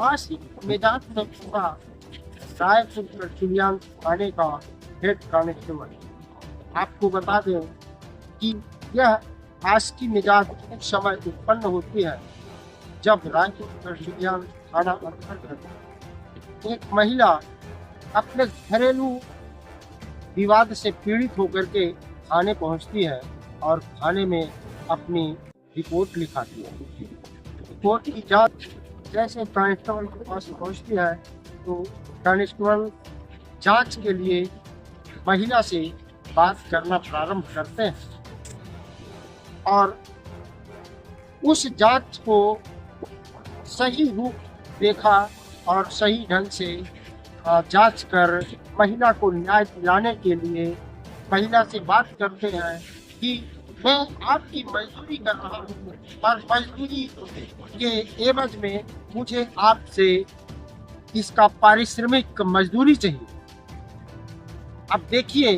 आशिक मिजाज से पूरा रायपुर पेट्रोलियम थाने का हेड कांस्टेबल। आपको बता दें कि यह आशिकी मिजाज उस समय उत्पन्न होती है जब रायपुर पेट्रोलियम थाना अंतर्गत एक महिला अपने घरेलू विवाद से पीड़ित होकर के थाने पहुंचती है और थाने में अपनी रिपोर्ट लिखाती है। रिपोर्ट की जांच जैसे कांस्टेबल के पास पहुंचती है तो कांस्टेबल जांच के लिए महिला से बात करना प्रारंभ करते हैं और उस जांच को सही रूप देखा और सही ढंग से जांच कर महिला को न्याय दिलाने के लिए महिला से बात करते हैं कि मैं आपकी मजदूरी कर रहा हूँ और मजदूरी के एवज में मुझे आपसे इसका पारिश्रमिक मजदूरी चाहिए। अब देखिए,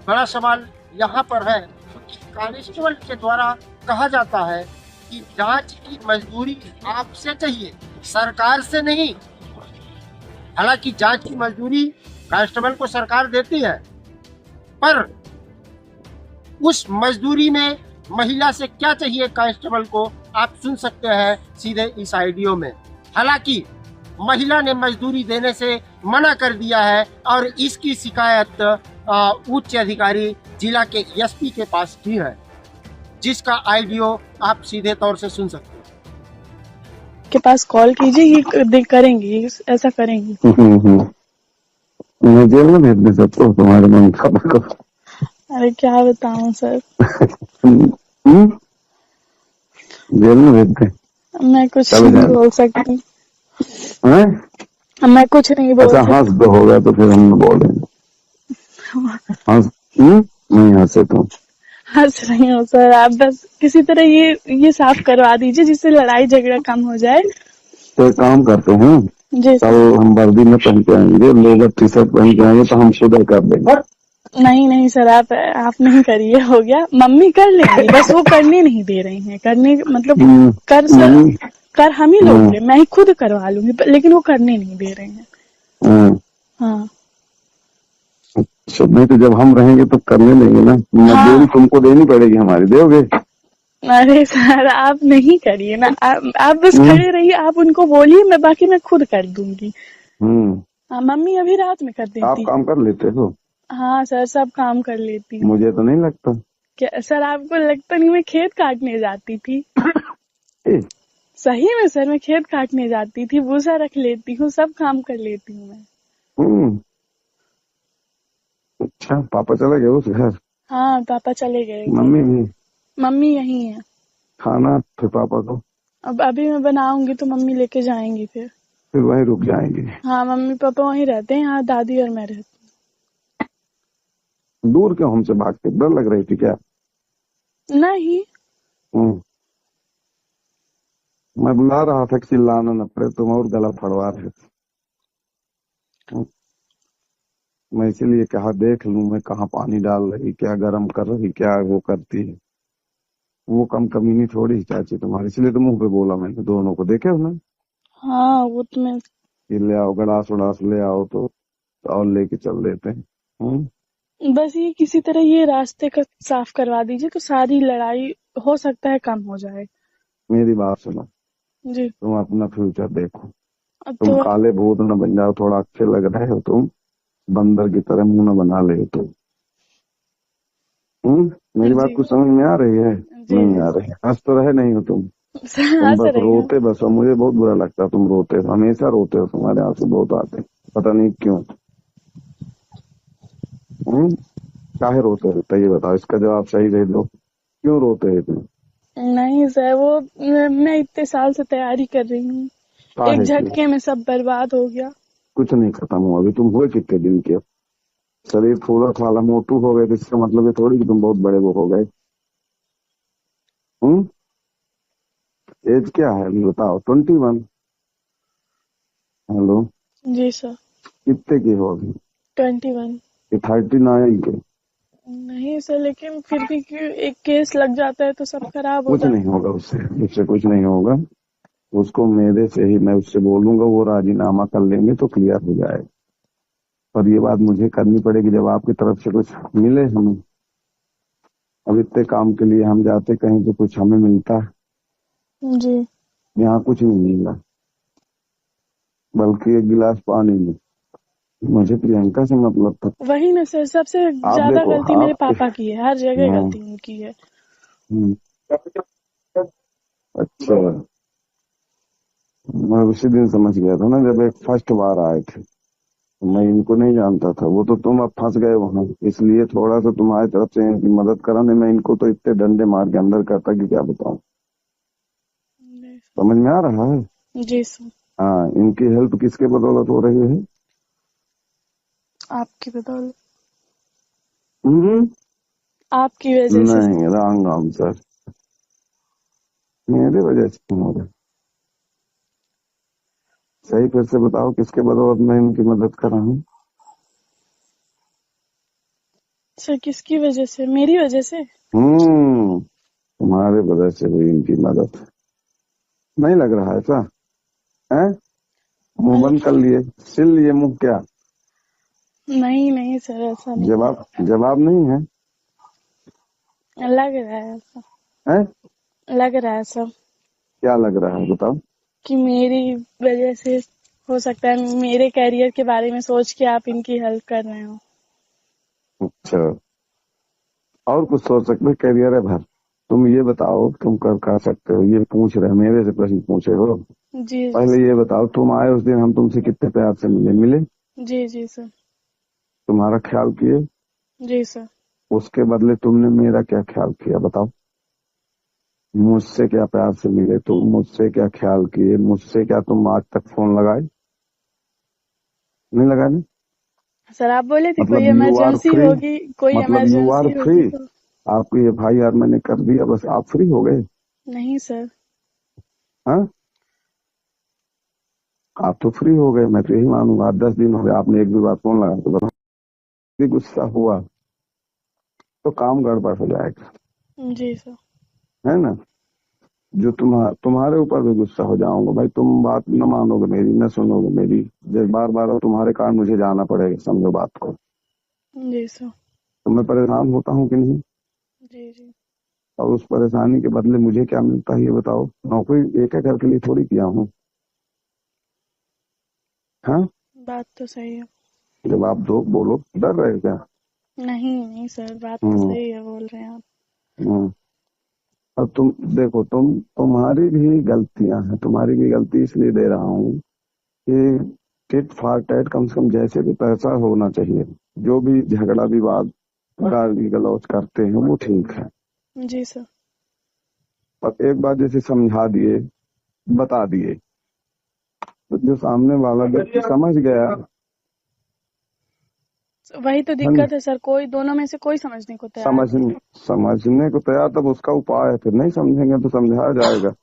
बड़ा सवाल यहाँ पर है कि कांस्टेबल के द्वारा कहा जाता है कि जांच की मजदूरी आपसे चाहिए, सरकार से नहीं। हालांकि जांच की मजदूरी कांस्टेबल को सरकार देती है, पर उस मजदूरी में महिला से क्या चाहिए कांस्टेबल को, आप सुन सकते हैं सीधे इस आइडियो में। हालांकि महिला ने मजदूरी देने से मना कर दिया है और इसकी शिकायत उच्च अधिकारी जिला के एसपी के पास की है, जिसका आइडियो आप सीधे तौर से सुन सकते हैं। के पास कॉल कीजिए, ये करेंगी, ऐसा करेंगी। मैं जेल में भेज दे सबको, तुम्हारे मम्मी पापा को। अरे क्या बताऊं सर। जेल में भेज दे। मैं कुछ नहीं बोल सकती। मैं कुछ नहीं बोल सकती। हंस दो होगा तो फिर हम बोलेंगे। हंस नहीं हंसे तुम। हंस रही हूँ सर, आप बस किसी तरह ये साफ करवा दीजिए जिससे लड़ाई झगड़ा कम हो जाए। तो एक काम करते हैं, कल हम वर्दी में पहन के आएंगे, लोअर टी शर्ट पहन के आएंगे तो हम सुधर कर देंगे। नहीं सर, आप नहीं करिए, हो गया। मम्मी कर लेंगी, बस वो करने नहीं दे रही हैं। करने मतलब कर हम ही लोगे, मैं ही खुद करवा लूंगी, लेकिन वो करने नहीं दे रहे हैं। हाँ नहीं तो जब हम रहेंगे तो करने देंगे ना। मजदूरी तुमको देनी पड़ेगी, हमारी दोगे। अरे सर आप नहीं करिए ना, आप बस खड़े रहिए, आप उनको बोलिए, मैं खुद कर दूंगी। मम्मी अभी रात में कर देती। आप काम कर लेते हो? हाँ सर, सब काम कर लेती हूँ। मुझे तो नहीं लगता। क्या सर, आपको लगता नहीं? मैं खेत काटने जाती थी। सही में सर, मैं खेत काटने जाती थी, भूसा रख लेती हूँ, सब काम कर लेती हूँ मैं। अच्छा, पापा चले गए उस घर? हाँ पापा चले गए। मम्मी भी? मम्मी यही है। खाना फिर पापा को अब अभी मैं बनाऊंगी तो मम्मी लेके जाएंगी, फिर वहीं रुक जाएंगे। हाँ, मम्मी पापा वहीं रहते हैं, यहाँ दादी और मैं रहती हूँ। दूर क्यों हमसे भाग के? डर लग रही थी क्या? नहीं। मैं बुला रहा था कि चिल्लाना न पड़े, तुम और गला फड़वा रहे थे। मैं इसीलिए कहा देख लूं मैं कहाँ पानी डाल रही, क्या गरम कर रही, क्या वो करती है। वो कम कमीनी थोड़ी चाची तुम्हारी, इसलिए तो मुंह पे बोला मैंने। दोनों को देखे हो ना? हाँ वो तो मैं ले आओ, गड़ास उड़ास ले आओ तो और लेके चल देते हैं। बस ये किसी तरह ये रास्ते का साफ करवा दीजिए तो सारी लड़ाई हो सकता है कम हो जाए। मेरी बात सुनो जी। तुम अपना फ्यूचर देखो। तुम तो काले भूत न बन जाओ, थोड़ा अच्छे लग रहे हो तुम, बंदर की तरह मुंह न बना ले तुम। मेरी बात कुछ समझ में आ रही है? नहीं आ रही? हंस तो रहे नहीं हो तुम बस रोते बस। और मुझे बहुत बुरा लगता है तुम रोते हो, हमेशा रोते हो, तुम्हारे आंसू बहुत आते हैं, पता नहीं क्यों। काहे रोते हो ये बताओ, इसका जवाब सही दे दो। क्यों रोते हो तुम? नहीं सर, वो मैं इतने साल से तैयारी कर रही हूँ, एक झटके में सब बर्बाद हो गया। कुछ नहीं खत्म हुआ अभी। तुम हुए कितने दिन के? शरीर फूला फाला मोटू हो गए, इसका मतलब ये थोड़ी कि तुम बहुत बड़े वो हो गए। एज क्या है अभी बताओ? 21। हेलो जी सर। कितने की हो अभी? 21। 39 के? नहीं सर, लेकिन फिर भी एक केस लग जाता है तो सब खराब हो कुछ जाता है। नहीं होगा उससे कुछ नहीं होगा। उसको मेरे से ही, मैं उससे बोलूंगा, वो राजीनामा कर लेंगे तो क्लियर हो जाएगा। पर ये बात मुझे करनी पड़ेगी जब आपकी तरफ से कुछ मिले हमें। अब इतने काम के लिए हम जाते कहीं तो कुछ हमें मिलता है, जी। यहाँ कुछ नहीं मिला, बल्कि एक गिलास पानी में। मुझे प्रियंका से मतलब था। वही ना सर, सबसे आप ज्यादा देखो गलती मेरे आपके। पापा की है, हर जगह हाँ, गलती उनकी है। हम्म, अच्छा। मैं उसी दिन समझ गया था ना जब एक फर्स्ट बार आए थे, मैं इनको नहीं जानता था। वो तो तुम अब फंस गए वहां, इसलिए थोड़ा सा तुम्हारी तरफ से इनकी मदद कराने में इनको तो इतने डंडे मार के अंदर करता कि क्या बताऊं। जी समझ में आ रहा है? जी सर। हाँ, इनकी हेल्प किसके बदौलत हो रही है? आपकी बदौलत। हम्म, आपकी वजह से सर। नहीं, रॉन्ग आंसर। मेरे वजह से क्यों हो रहा है? सही फिर से बताओ, किसके बदौलत मैं इनकी मदद कर रहा हूँ? सर किसकी वजह से? मेरी वजह से। तुम्हारे वजह से हुई इनकी मदद। नहीं लग रहा है ऐसा? है? मुंह बंद कर लिए, सिल लिए मुंह क्या? नहीं नहीं सर, ऐसा नहीं है। जवाब जवाब नहीं है? लग रहा है ऐसा। है? लग रहा है सर क्या लग रहा है बताओ? कि मेरी वजह से हो सकता है, मेरे कैरियर के बारे में सोच के आप इनकी हेल्प कर रहे हो। अच्छा, और कुछ सोच सकते, करियर है भर। तुम ये बताओ, तुम कर सकते हो, ये पूछ रहे, मेरे से प्रश्न पूछे हो। जी जी पहले ये बताओ, तुम आए उस दिन हम तुमसे कितने प्यार से मिले? जी जी सर। तुम्हारा ख्याल किए? जी सर। उसके बदले तुमने मेरा क्या ख्याल किया बताओ? मुझसे क्या प्यार से मिले तुम, मुझसे क्या ख्याल किए, मुझसे क्या तुम आज तक फोन लगाए? नहीं लगाए ना? सर आप बोले थे कोई मतलब यू आर इमरजेंसी फ्री, होगी, कोई मतलब यू आर इमरजेंसी फ्री। होगी तो। आपको ये भाई यार मैंने कर दिया, बस आप फ्री हो गए? नहीं सर। हाँ, आप तो फ्री हो गए, मैं तो यही मानूंगा। 10 दिन हो गए, आपने एक भी बार फोन लगा तो बताओ। यदि गुस्सा हुआ तो काम गड़बड़ हो जाएगा, जी सर। है ना? जो तुम्हारे ऊपर भी गुस्सा हो जाऊंगा भाई, तुम बात न मानोगे मेरी, न सुनोगे मेरी। जब बार बार तुम्हारे कारण मुझे जाना पड़ेगा, समझो बात को। जी सर। तो मैं परेशान होता हूँ कि नहीं? जी जी। और उस परेशानी के बदले मुझे क्या मिलता है ये बताओ? नौकरी एक एक करके लिए थोड़ी किया हूँ। हाँ, बात तो सही है। जवाब दो, बोलो, डर रहे हो क्या? नहीं नहीं सर, बात तो हम्म, सही है, बोल रहे हैं आप। हम्म। अब तुम देखो, तुम्हारी भी गलतियां हैं, तुम्हारी भी गलती इसलिए दे रहा हूँ कि टिट फॉर टैट, कम से कम जैसे भी पैसा होना चाहिए। जो भी झगड़ा विवाद गाली गलौज करते हैं वो ठीक है, जी सर। पर एक बार जैसे समझा दिए, बता दिए, तो जो सामने वाला व्यक्ति समझ गया, वही तो है ना? दिक्कत है सर, कोई दोनों में से कोई समझने को तैयार नहीं समझने समझने को तैयार, तब उसका उपाय है। फिर नहीं समझेंगे तो समझाया जाएगा।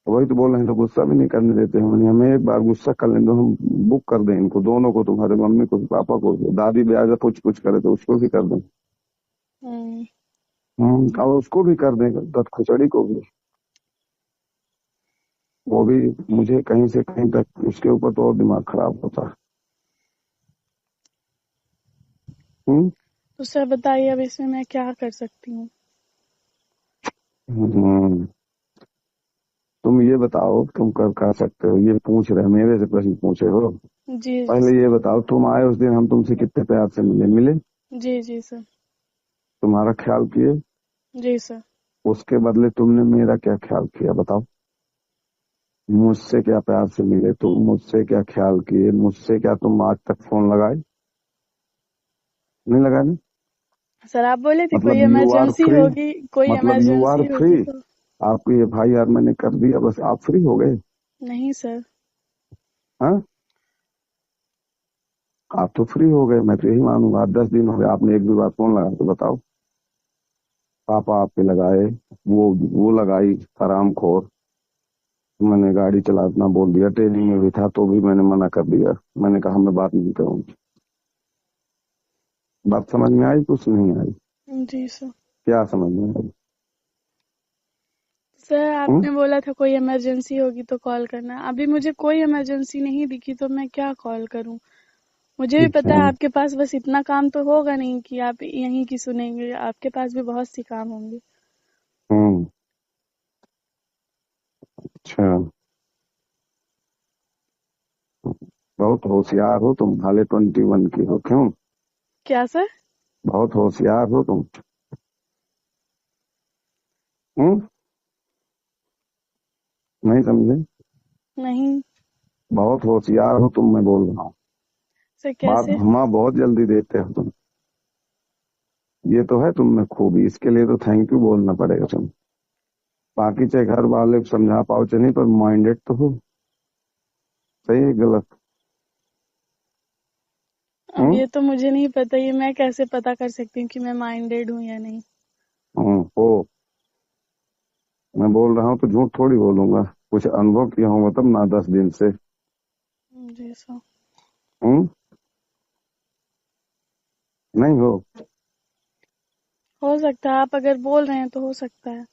वही तो बोल रहे हैं, तो गुस्सा भी नहीं करने देते हम। हमें एक बार गुस्सा कर लें तो हम बुक कर दें इनको दोनों को, तुम्हारे मम्मी को भी पापा को भी। दादी भी आज कुछ कुछ करे तो उसको भी कर दें। है। और उसको भी कर दें, दत्त खिचड़ी को भी। वो भी मुझे कहीं से कहीं तक, उसके ऊपर तो और दिमाग खराब होता है। हम्म, तो सर बताइए, अब इसमें मैं क्या कर सकती हूँ? हम्म। तुम ये बताओ, तुम कर सकते हो, ये पूछ रहे, मेरे से प्रश्न पूछे हो। जी जी पहले सर। ये बताओ, तुम आए उस दिन हम तुमसे कितने प्यार से मिले? जी जी सर। तुम्हारा ख्याल किए? जी सर। उसके बदले तुमने मेरा क्या ख्याल किया बताओ? मुझसे क्या प्यार से मिले तुम, मुझसे क्या ख्याल किए, मुझसे क्या तुम आज तक फोन लगाए? नहीं लगाए ना? सर आप बोले थे कोई मतलब यू आर इमरजेंसी फ्री, होगी, कोई मतलब यू आर इमरजेंसी फ्री। होगी तो। आपको ये भाई यार मैंने कर दिया, बस आप फ्री हो गए? नहीं सर। हाँ, आप तो फ्री हो गए, मैं तो यही मानूंगा। 10 दिन हो गए, आपने एक भी बार फोन लगा तो बताओ। पापा आपके लगाए, वो लगाई हरामखोर। मैंने गाड़ी चलाना बोल दिया, ट्रेनिंग में भी था तो भी मैंने मना कर दिया। मैंने कहा मैं बात नहीं करूंगी। बात समझ में आई? कुछ नहीं आई? जी सर। क्या समझ में आई? सर हम्म? आपने बोला था कोई इमरजेंसी होगी तो कॉल करना। अभी मुझे कोई इमरजेंसी नहीं दिखी तो मैं क्या कॉल करूं। मुझे भी पता अच्छा। है आपके पास बस इतना काम तो होगा नहीं कि आप यहीं की सुनेंगे, आपके पास भी बहुत सी काम होंगे। हम्म। अच्छा। बहुत होशियार हो तुम, हाले 21 की हो, क्यों? क्या सर? बहुत होशियार हो तुम। हम्म? नहीं समझे? नहीं बहुत होशियार हो तुम, मैं बोल रहा हूँ। सर, बात कैसे? घुमा बहुत जल्दी देते हो तुम। ये तो है तुम में खूबी, इसके लिए तो थैंक यू बोलना पड़ेगा तुम। बाकी चाहे घर वाले को समझा पाओ चाहे नहीं, पर माइंडेड तो हो। सही है गलत? अब हम्म? ये तो मुझे नहीं पता, ये मैं कैसे पता कर सकती हूँ कि मैं माइंडेड हूँ या नहीं। हो। मैं बोल रहा हूँ तो झूठ थोड़ी बोलूंगा। कुछ अनुभव किया हूँ तब ना 10 दिन से। जी सर। हम्म? नहीं हो? हो सकता है, आप अगर बोल रहे हैं तो हो सकता है।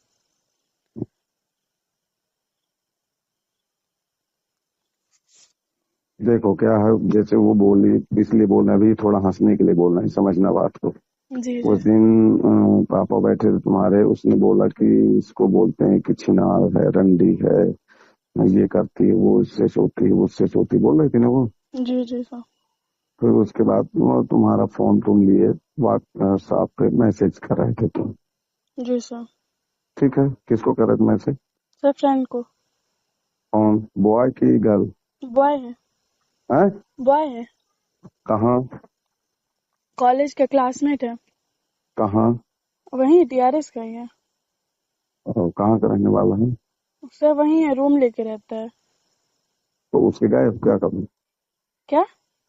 देखो क्या है, जैसे वो बोली इसलिए बोलना, भी थोड़ा हंसने के लिए बोलना है, समझना बात को। जी उस जी। दिन पापा बैठे थे तुम्हारे, उसने बोला कि इसको बोलते हैं कि छिनार है, रंडी है, ये करती है, वो इससे सोती है, वो उससे सोती है, बोल रही थी ना वो। जी जी सर। फिर उसके बाद वो तुम्हारा फोन तुम लिए, व्हाट्सएप पे मैसेज कर रहे थे तुम। जी सर। ठीक है, किसको कर रहे थे मैसेज? सर फ्रेंड को। कौन, बॉय की गर्ल? बॉय है। है? बॉय है। कहाँ? कॉलेज का क्लासमेट है। कहाँ? वहीं टीआरएस का ही है। कहाँ का रहने वाला है? सर वहीं है, रूम लेके रहता है। तो उसके गए हो क्या कभी? क्या?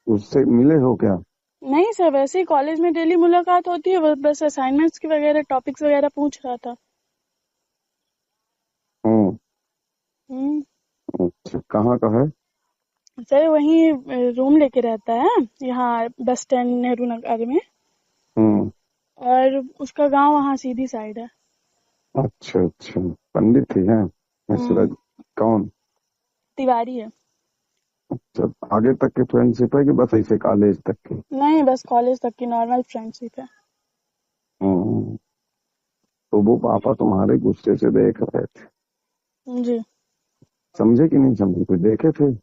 उससे मिले हो क्या? नहीं सर, वैसे ही कॉलेज में डेली मुलाकात होती है, बस असाइनमेंट्स की वगैरह टॉपिक्स वगैरह पूछ रहा था। हम्म। हम्म। अच्छा, कहाँ का है? सर वहीं रूम लेके रहता है, यहाँ बस स्टैंड नेहरू नगर में। हम्म। और उसका गांव वहाँ सीधी साइड है। अच्छा अच्छा, पंडित ही है? हम्म। सूरज? कौन? तिवारी है। अच्छा, आगे तक की फ्रेंडशिप है कि बस ऐसे कॉलेज तक की? नहीं, बस कॉलेज तक की नॉर्मल फ्रेंडशिप है। हम्म। तो वो पापा तुम्हारे गुस्से से देख रहे थे, जी। समझे कि नहीं समझे, कुछ देखे थे?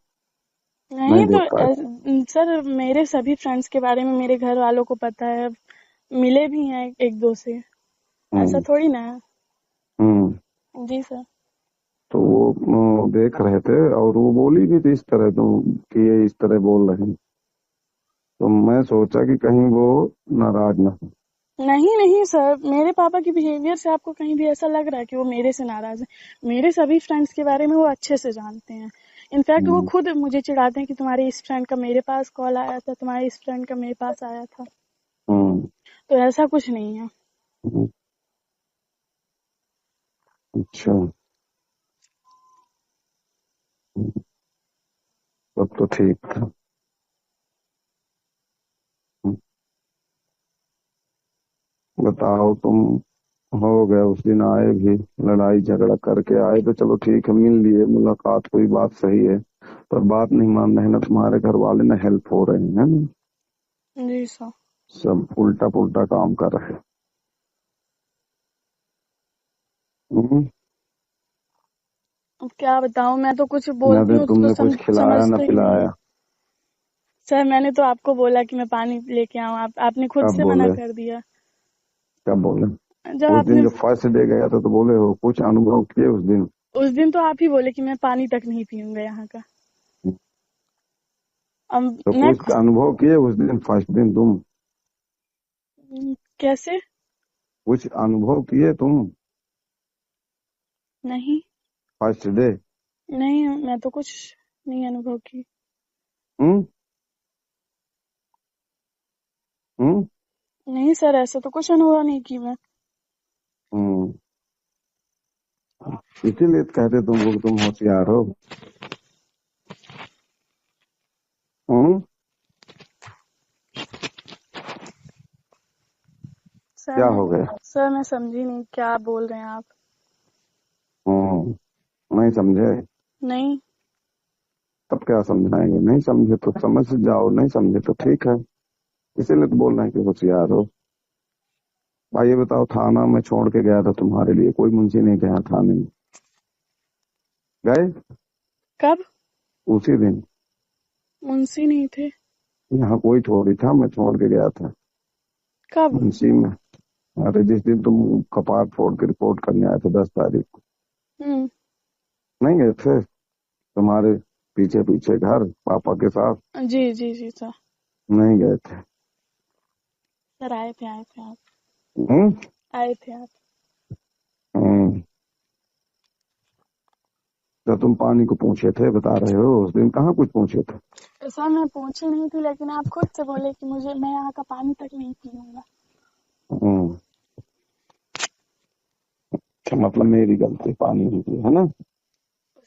नहीं नहीं तो देख पाए? सर मेरे सभी फ्रेंड्स के बारे में मेरे घर वालों को पता है, मिले भी हैं एक दो से। ऐसा हम्म। थोड़ी ना है। हम्म। जी सर। तो वो देख रहे थे, और वो बोली भी थी इस तरह तुम, कि ये इस तरह बोल रहे हैं। तो मैं सोचा कि कहीं वो नाराज ना हो। नहीं नहीं सर, मेरे पापा की बिहेवियर से आपको कहीं भी ऐसा लग रहा है कि वो मेरे से नाराज है? मेरे सभी फ्रेंड्स के बारे में वो अच्छे से जानते हैं। इनफैक्ट वो हम्म। खुद मुझे चिढ़ाते हैं कि तुम्हारे इस फ्रेंड का मेरे पास कॉल आया था, तुम्हारे इस फ्रेंड का मेरे पास आया था। हम्म। तो ऐसा कुछ नहीं है। हम्म। अच्छा। तब तो ठीक था। हम्म। बताओ तुम, हो गया उस दिन आए भी, लड़ाई झगड़ा करके आए तो चलो ठीक है, मिल लिए, मुलाकात हुई, बात सही है। पर बात नहीं मान रहे ना तुम्हारे घर वाले, ना हेल्प हो रहे हैं ना, जी सर। सब उल्टा पुल्टा काम कर रहे हैं। हम्म। अब क्या बताऊं, मैं तो कुछ न बोलती तो हूँ तो तुमने कुछ खिलाया न समझते ही नहीं है। पिलाया। सर मैंने तो आपको बोला कि मैं पानी लेके आऊं, आपने खुद कब से मना बोले? कर दिया। कब बोले? जब उस दिन आपने, जब फर्स्ट डे गया था तो बोले हो, कुछ अनुभव किए उस दिन? उस दिन तो आप ही बोले कि मैं पानी तक नहीं पीऊंगा यहाँ का। अब तो मैं कुछ अनुभव किए उस दिन, फर्स्ट दिन तुम? कैसे? कुछ अनुभव किए तुम नहीं फर्स्ट डे? नहीं, मैं तो कुछ नहीं अनुभव की। हम्म। हम्म। नहीं सर, ऐसा तो कुछ अनुभव नहीं की मैं। हम्म। इसीलिए तो कहते तुमको कि तुम होशियार हो। हम्म। सर क्या मैं हो गया? सर मैं समझी नहीं क्या बोल रहे हैं आप। हम्म। नहीं समझे? नहीं। तब क्या समझाएंगे? नहीं समझे तो समझ जाओ, नहीं समझे तो ठीक है। इसीलिए तो बोल रहे हैं कि होशियार हो। भाई ये बताओ, थाना में छोड़ के गया था तुम्हारे लिए, कोई मुंशी नहीं गया थाने में? गए? कब? उसी दिन। मुंशी नहीं थे। यहाँ कोई थोड़ी था, मैं छोड़ के गया था कब? मुंशी में। अरे जिस दिन तुम कपाट फोड़ के रिपोर्ट करने आए थे 10 तारीख को, हम्म। नहीं गए थे? तुम्हारे पीछे पीछे घर पापा के साथ जी जी जी सर। नहीं गए थे? सर आए थे आप। हम्म। आए थे आप। हम्म। तो तुम पानी को पूछे थे बता रहे हो, उस दिन कहाँ कुछ पूछे थे? तो सर मैं पूछी नहीं थी, लेकिन आप खुद से बोले कि मैं यहाँ का पानी तक नहीं पीऊंगा। हम्म। अच्छा, मतलब मेरी गलती, पानी ही पी, है ना?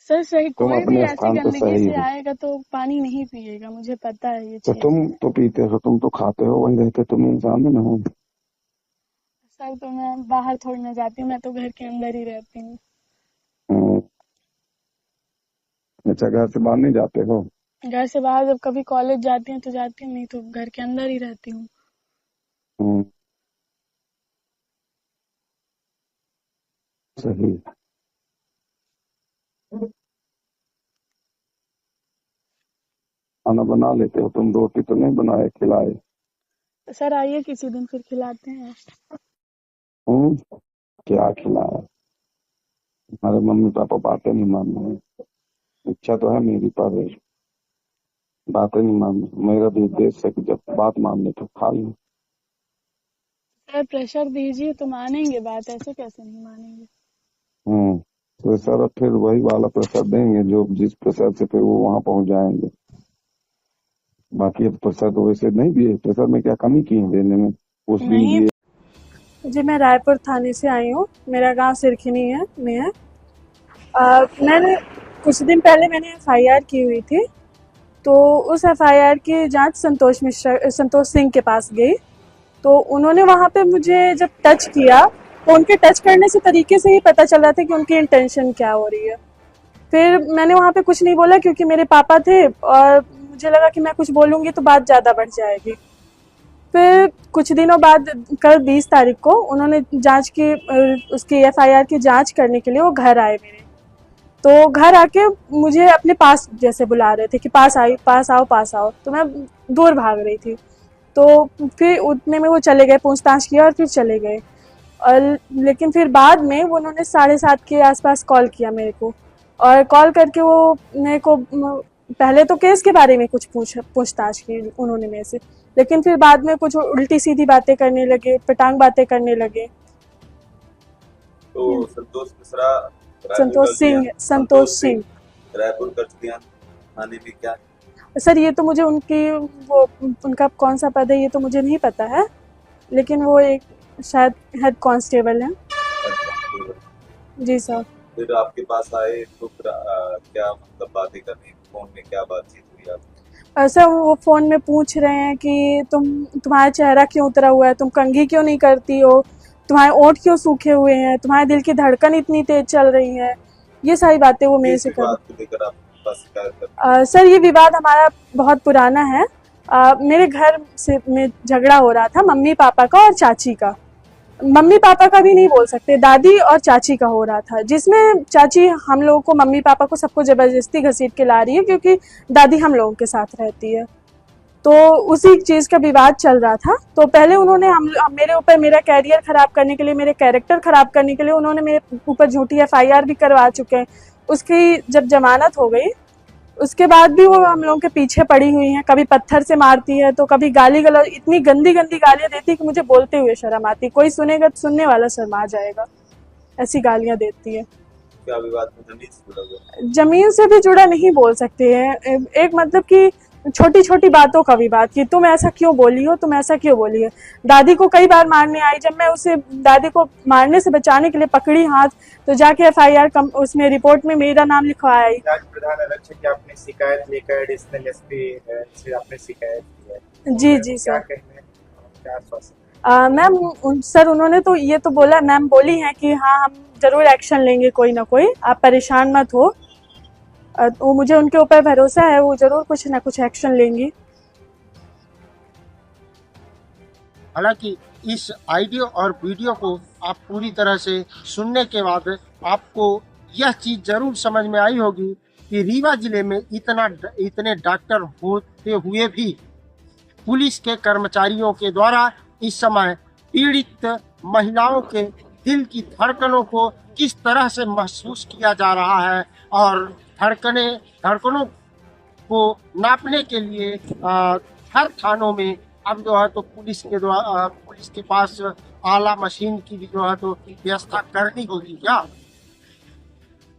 सर सही, तुम कोई भी अपने ऐसी स्थान पे गंदगी सही से हो। आएगा तो पानी नहीं पिएगा, मुझे पता है ये तो चीज। तुम तो पीते हो, तुम तो खाते हो, वहीं रहते, तुम इंसान ही ना हो? सर तो मैं बाहर थोड़ी ना जाती हूँ, मैं तो घर के अंदर ही रहती हूँ। हम्म। अच्छा, घर से बाहर नहीं जाते हो? घर से बाहर जब कभी कॉलेज जाती हूँ तो जाती हूँ, नहीं तो घर के अंदर ही रहती हूँ। हम्म। सही। खाना बना लेते हो तुम? रोटी तो नहीं बनाए खिलाए? तो सर आइए किसी दिन फिर खिलाते हैं। हम्म। क्या खिलाया? हमारे मम्मी पापा बातें नहीं मान रहे। इच्छा तो है मेरी, पर बातें नहीं मान रहे। मेरा भी उद्देश्य है कि जब बात मान ले तो खा ले। सर प्रेशर दीजिए तो मानेंगे बात, ऐसे कैसे नहीं मानेंगे। हम्म। तो सर अब फिर वही वाला प्रेशर देंगे जो जिस प्रेशर से फिर वो वहां पहुंच जाएंगे। बाकी अब प्रेशर तो वैसे नहीं दिए, प्रेशर में क्या कमी की है देने में? उस दिन नहीं। दिए। जी मैं रायपुर थाने से आई हूँ, मेरा गांव सिरखिनी में है। मैंने कुछ दिन पहले मैंने एफआईआर की हुई थी, तो उस एफआईआर की जांच संतोष सिंह के पास गई। तो उन्होंने वहाँ पे मुझे जब टच किया, तो उनके टच करने से तरीके से ही पता चल रहा था कि उनकी इंटेंशन क्या हो रही है। फिर मैंने वहाँ पे कुछ नहीं बोला क्योंकि मेरे पापा थे, और मुझे लगा कि मैं कुछ बोलूँगी तो बात ज़्यादा बढ़ जाएगी। फिर कुछ दिनों बाद कल 20 तारीख को उन्होंने जांच की, उसकी एफआईआर की जांच करने के लिए वो घर आए मेरे। तो घर आके मुझे अपने पास जैसे बुला रहे थे कि पास आओ। तो मैं दूर भाग रही थी। तो फिर उतने में वो चले गए, पूछताछ किया और फिर चले गए। और लेकिन फिर बाद में वो उन्होंने 7:30 के आसपास कॉल किया मेरे को, और कॉल करके वो मेरे को पहले तो केस के बारे में कुछ पूछताछ की उन्होंने मेरे से, लेकिन फिर बाद में कुछ उल्टी सीधी बातें करने लगे, पटांग बातें करने लगे। तो संतोष मिश्रा संतोष सिंह। रायपुर कस्टडियान थाने में क्या? सर ये तो मुझे वो उनका कौन सा पद है ये तो मुझे नहीं पता है, लेकिन वो एक शायद हेड कांस्टेबल है। जी सर। फिर आपके पास आए तो फिर क्या मतलब बातें करनी, फोन में क्या बातचीत हुई आप? सर वो फ़ोन में पूछ रहे हैं कि तुम्हारा चेहरा क्यों उतरा हुआ है, तुम कंघी क्यों नहीं करती हो, तुम्हारे ओंठ क्यों सूखे हुए हैं, तुम्हारे दिल की धड़कन इतनी तेज चल रही है। ये सारी बातें वो मेरे से कर। बात को लेकर आपके पास शिकायत कर? सर ये विवाद हमारा बहुत पुराना है। मेरे घर से में झगड़ा हो रहा था मम्मी पापा का और चाची का। मम्मी पापा का भी नहीं बोल सकते, दादी और चाची का हो रहा था, जिसमें चाची हम लोगों को, मम्मी पापा को सबको जबरदस्ती घसीट के ला रही है क्योंकि दादी हम लोगों के साथ रहती है। तो उसी चीज़ का विवाद चल रहा था। तो पहले उन्होंने मेरे ऊपर, मेरा कैरियर खराब करने के लिए, मेरे कैरेक्टर खराब करने के लिए उन्होंने मेरे ऊपर झूठी एफआईआर भी करवा चुके हैं। उसकी जब जमानत हो गई उसके बाद भी वो हम लोगों के पीछे पड़ी हुई हैं। कभी पत्थर से मारती है तो कभी गाली गलौज, इतनी गंदी गंदी गालियां देती है कि मुझे बोलते हुए शर्म आती। कोई सुनेगा तो सुनने वाला शर्मा जाएगा, ऐसी गालियां देती है। क्या विवाद में जमीन से जुड़ा हुआ? जमीन से भी जुड़ा नहीं बोल सकते हैं, एक मतलब कि छोटी छोटी बातों का विवाद कि तुम ऐसा क्यों बोली हो, तुम ऐसा क्यों बोली हो। दादी को कई बार मारने आई, जब मैं उसे दादी को मारने से बचाने के लिए पकड़ी हाथ, तो जाके एफआईआर उसमें रिपोर्ट में मेरा नाम लिखवाया। राज्य प्रधान आरक्षक की आपने शिकायत लेकर एडिशनल एसपी से आपने शिकायत की है, जी जी सर। क्या कहना है, क्या आश्वासन? मैम सर उन्होंने तो ये तो बोला, मैम बोली हैं कि हाँ हम जरूर एक्शन लेंगे कोई ना कोई, आप परेशान मत हो। वो मुझे उनके ऊपर भरोसा है, वो जरूर कुछ ना कुछ एक्शन लेंगी। हालांकि इस ऑडियो और वीडियो को आप पूरी तरह से सुनने के बाद आपको यह चीज जरूर समझ में आई होगी कि रीवा जिले में इतने डॉक्टर होते हुए भी पुलिस के कर्मचारियों के द्वारा इस समय पीड़ित महिलाओं के दिल की धड़कनों को किस तरह से महसूस किया जा रहा है, और धड़कनों को नापने के लिए हर थानों में अब जो है तो पुलिस के पास आला मशीन की भी जो है तो व्यवस्था करनी होगी क्या।